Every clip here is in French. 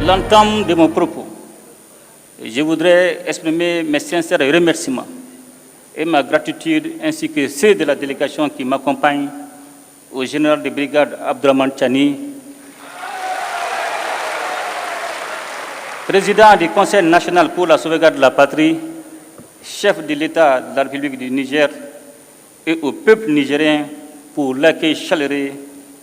l'entame de mon propos, je voudrais exprimer mes sincères remerciements et ma gratitude ainsi que ceux de la délégation qui m'accompagne au général de brigade Abdourahmane Tchani, président du Conseil national pour la sauvegarde de la patrie, chef de l'État de la République du Niger, et au peuple nigérien pour l'accueil chaleureux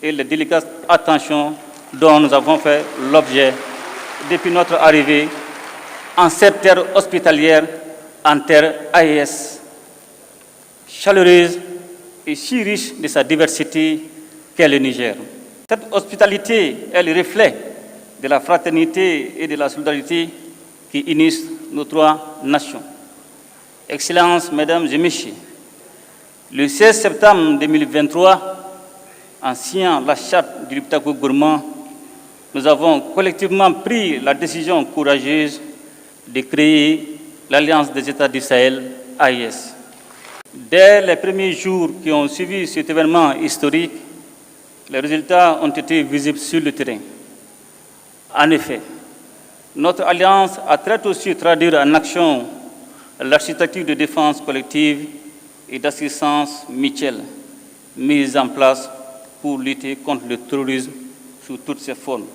et la délicate attention dont nous avons fait l'objet depuis notre arrivée en cette terre hospitalière, en terre AES, chaleureuse et si riche de sa diversité qu'est le Niger. Cette hospitalité est le reflet de la fraternité et de la solidarité qui unissent nos trois nations. Excellences, Mesdames et Messieurs, le 16 septembre 2023, en signant la charte du Liptako Gourmand, nous avons collectivement pris la décision courageuse de créer l'Alliance des États du Sahel, AES. Dès les premiers jours qui ont suivi cet événement historique, les résultats ont été visibles sur le terrain. En effet, notre alliance a très tôt su traduire en action l'architecture de défense collective et d'assistance mutuelle mise en place pour lutter contre le terrorisme sous toutes ses formes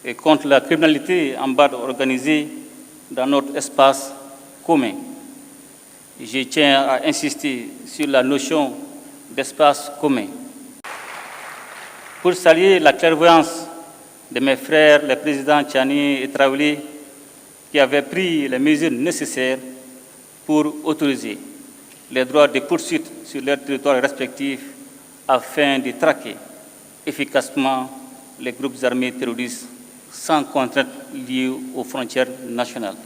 et contre la criminalité en bande organisée dans notre espace commun. Je tiens à insister sur la notion d'espace commun. Pour saluer la clairvoyance de mes frères, les présidents Tchani et Traoré, qui avaient pris les mesures nécessaires pour autoriser les droits de poursuite sur leurs territoires respectifs afin de traquer efficacement les groupes armés terroristes sans contrainte liée aux frontières nationales.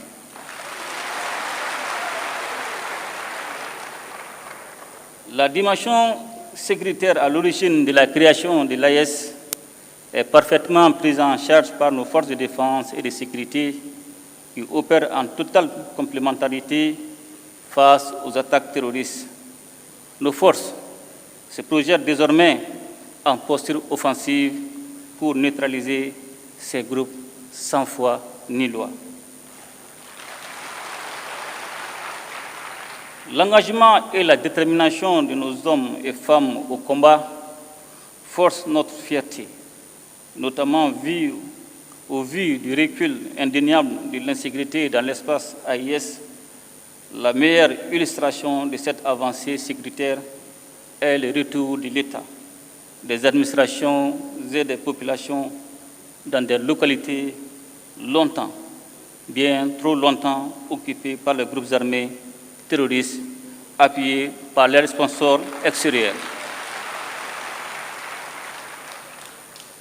La dimension sécuritaire à l'origine de la création de l'AES est parfaitement prise en charge par nos forces de défense et de sécurité qui opèrent en totale complémentarité face aux attaques terroristes. Nos forces se projettent désormais en posture offensive pour neutraliser ces groupes sans foi ni loi. L'engagement et la détermination de nos hommes et femmes au combat forcent notre fierté, notamment au vu du recul indéniable de l'insécurité dans l'espace AIS. La meilleure illustration de cette avancée sécuritaire est le retour de l'État, des administrations et des populations dans des localités longtemps, bien trop longtemps occupées par les groupes armés terroristes appuyés par leurs sponsors extérieurs.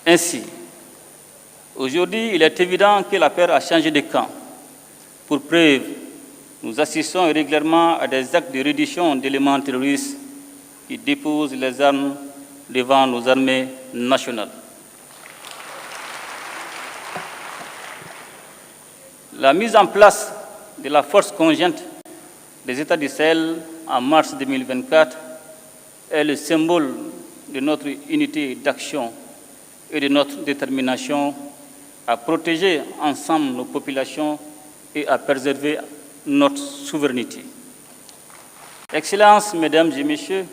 Ainsi, aujourd'hui, il est évident que la paix a changé de camp. Pour preuve, nous assistons régulièrement à des actes de reddition d'éléments terroristes qui déposent les armes devant nos armées nationales. La mise en place de la force conjointe des États du Sahel en mars 2024 est le symbole de notre unité d'action et de notre détermination à protéger ensemble nos populations et à préserver notre souveraineté. Excellences, Mesdames et Messieurs,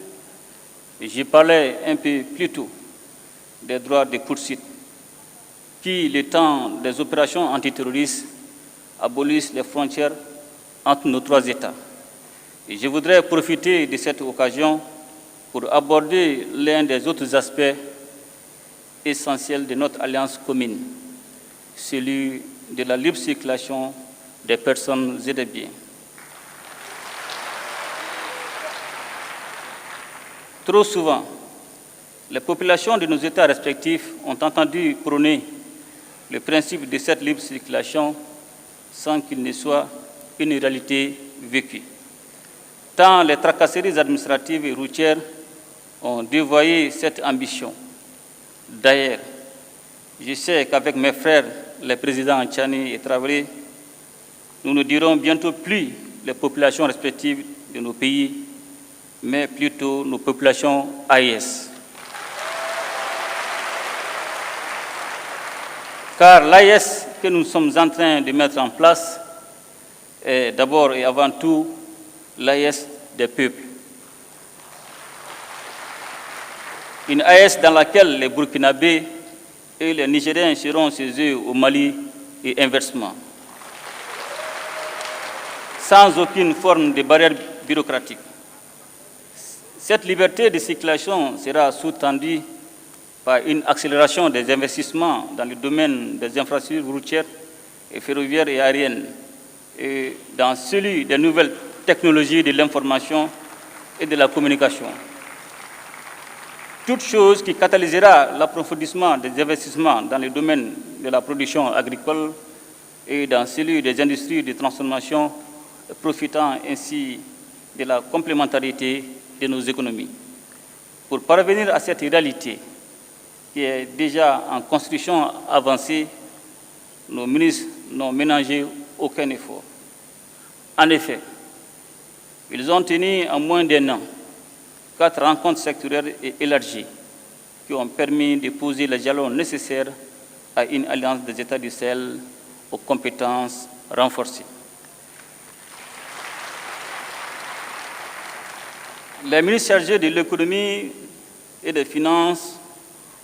je parlais un peu plus tôt des droits de poursuite qui, le temps des opérations antiterroristes, abolissent les frontières entre nos trois États. Et je voudrais profiter de cette occasion pour aborder l'un des autres aspects essentiels de notre alliance commune, celui de la libre circulation des personnes et des biens. Trop souvent, les populations de nos États respectifs ont entendu prôner le principe de cette libre circulation sans qu'il ne soit une réalité vécue. Tant les tracasseries administratives et routières ont dévoyé cette ambition. D'ailleurs, je sais qu'avec mes frères, les présidents Tchani et Traoré, nous ne dirons bientôt plus les populations respectives de nos pays, mais plutôt nos populations AES. Car l'AES que nous sommes en train de mettre en place est d'abord et avant tout l'AES des peuples. Une AES dans laquelle les Burkinabés et les Nigériens seront chez eux au Mali et inversement, sans aucune forme de barrière bureaucratique. Cette liberté de circulation sera sous-tendue par une accélération des investissements dans le domaine des infrastructures routières et ferroviaires et aériennes, et dans celui des nouvelles technologies de l'information et de la communication. Toute chose qui catalysera l'approfondissement des investissements dans le domaine de la production agricole et dans celui des industries de transformation, profitant ainsi de la complémentarité de nos économies. Pour parvenir à cette réalité qui est déjà en construction avancée, nos ministres n'ont ménagé aucun effort. En effet, ils ont tenu en moins d'1 an 4 rencontres sectorielles et élargies qui ont permis de poser les jalons nécessaires à une alliance des États du Sahel aux compétences renforcées. Les ministres chargés de l'économie et des finances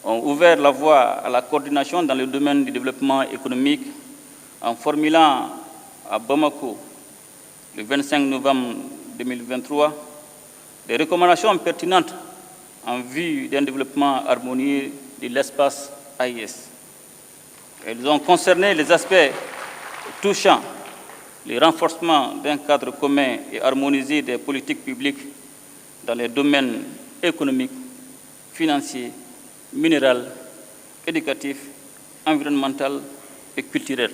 ont ouvert la voie à la coordination dans le domaine du développement économique en formulant à Bamako, le 25 novembre 2023, des recommandations pertinentes en vue d'un développement harmonieux de l'espace AIS. Elles ont concerné les aspects touchant le renforcement d'un cadre commun et harmonisé des politiques publiques dans les domaines économiques, financiers, minéral, éducatif, environnemental et culturel,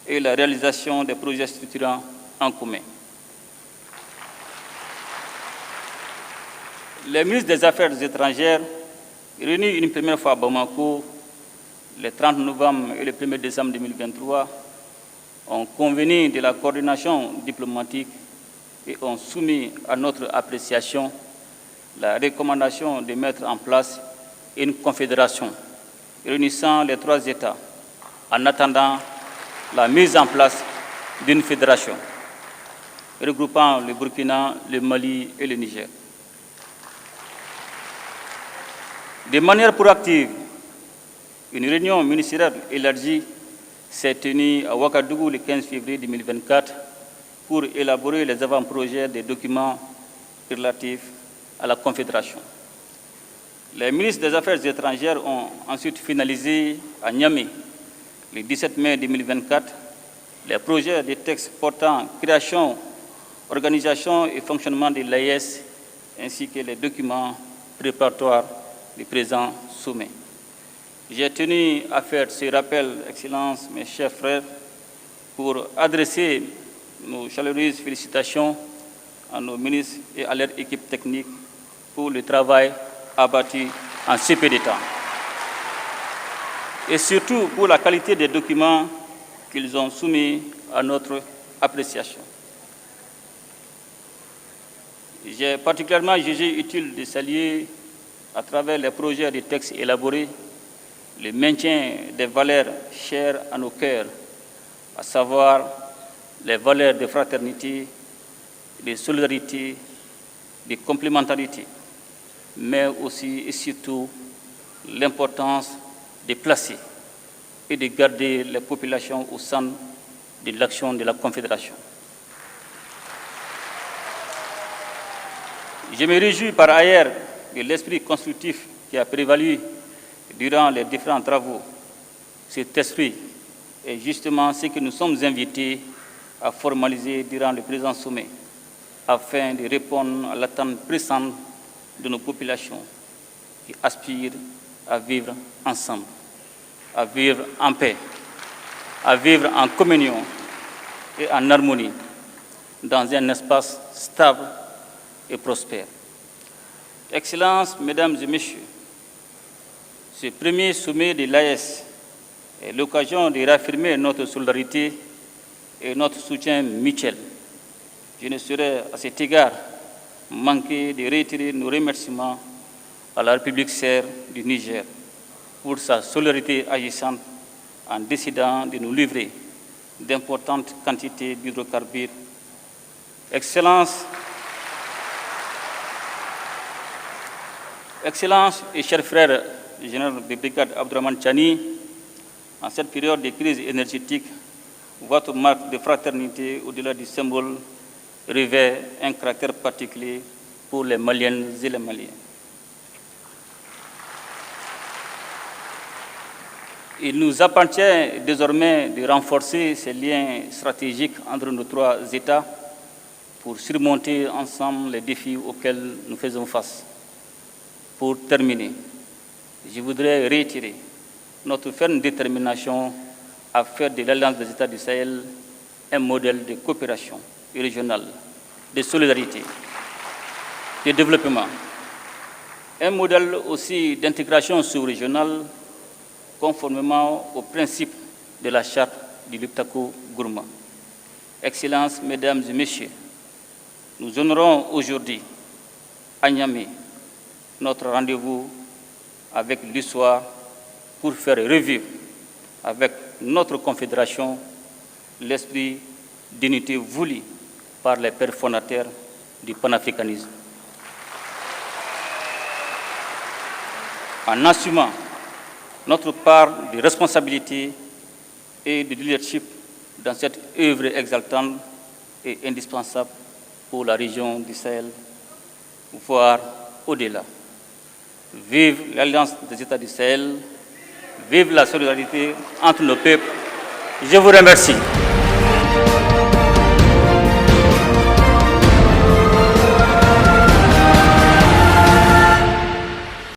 et la réalisation des projets structurants en commun. Les ministres des Affaires étrangères, réunis une première fois à Bamako, le 30 novembre et le 1er décembre 2023, ont convenu de la coordination diplomatique et ont soumis à notre appréciation la recommandation de mettre en place une confédération réunissant les 3 États en attendant la mise en place d'une fédération regroupant le Burkina, le Mali et le Niger. De manière proactive, une réunion ministérielle élargie s'est tenue à Ouagadougou le 15 février 2024 pour élaborer les avant-projets des documents relatifs à la Confédération. Les ministres des Affaires étrangères ont ensuite finalisé à Niamey, le 17 mai 2024, les projets de textes portant création, organisation et fonctionnement de l'AES, ainsi que les documents préparatoires du présent sommet. J'ai tenu à faire ce rappel, Excellences, mes chers frères, pour adresser nos chaleureuses félicitations à nos ministres et à leur équipe technique pour le travail abattu en si peu de temps. Et surtout pour la qualité des documents qu'ils ont soumis à notre appréciation. J'ai particulièrement jugé utile de saluer, à travers les projets de textes élaborés, le maintien des valeurs chères à nos cœurs, à savoir les valeurs de fraternité, de solidarité, de complémentarité, mais aussi et surtout l'importance de placer et de garder les populations au centre de l'action de la Confédération. Je me réjouis par ailleurs de l'esprit constructif qui a prévalu durant les différents travaux. Cet esprit est justement ce que nous sommes invités à formaliser durant le présent sommet, afin de répondre à l'attente pressante de nos populations qui aspirent à vivre ensemble, à vivre en paix, à vivre en communion et en harmonie dans un espace stable et prospère. Excellences, Mesdames et Messieurs, ce premier sommet de l'AES est l'occasion de réaffirmer notre solidarité et notre soutien mutuel. Je ne saurais à cet égard manquer de réitérer nos remerciements à la République sœur du Niger pour sa solidarité agissante en décidant de nous livrer d'importantes quantités d'hydrocarbures. Excellence et chers frères, le général de brigade Abdourahmane Tchani, en cette période de crise énergétique, votre marque de fraternité, au-delà du symbole, revêt un caractère particulier pour les Maliennes et les Maliens. Il nous appartient désormais de renforcer ces liens stratégiques entre nos trois États pour surmonter ensemble les défis auxquels nous faisons face. Pour terminer, je voudrais réitérer notre ferme détermination à faire de l'Alliance des États du Sahel un modèle de coopération régionale, de solidarité, de développement, un modèle aussi d'intégration sous-régionale conformément aux principes de la charte du Liptako Gourma. Excellences, Mesdames et Messieurs, nous honorons aujourd'hui à Niamey notre rendez-vous avec l'histoire pour faire revivre avec notre confédération l'esprit d'unité voulu par les pères fondateurs du panafricanisme. En assumant notre part de responsabilité et de leadership dans cette œuvre exaltante et indispensable pour la région du Sahel, voire au-delà. Vive l'Alliance des États du Sahel, vive la solidarité entre nos peuples. Je vous remercie.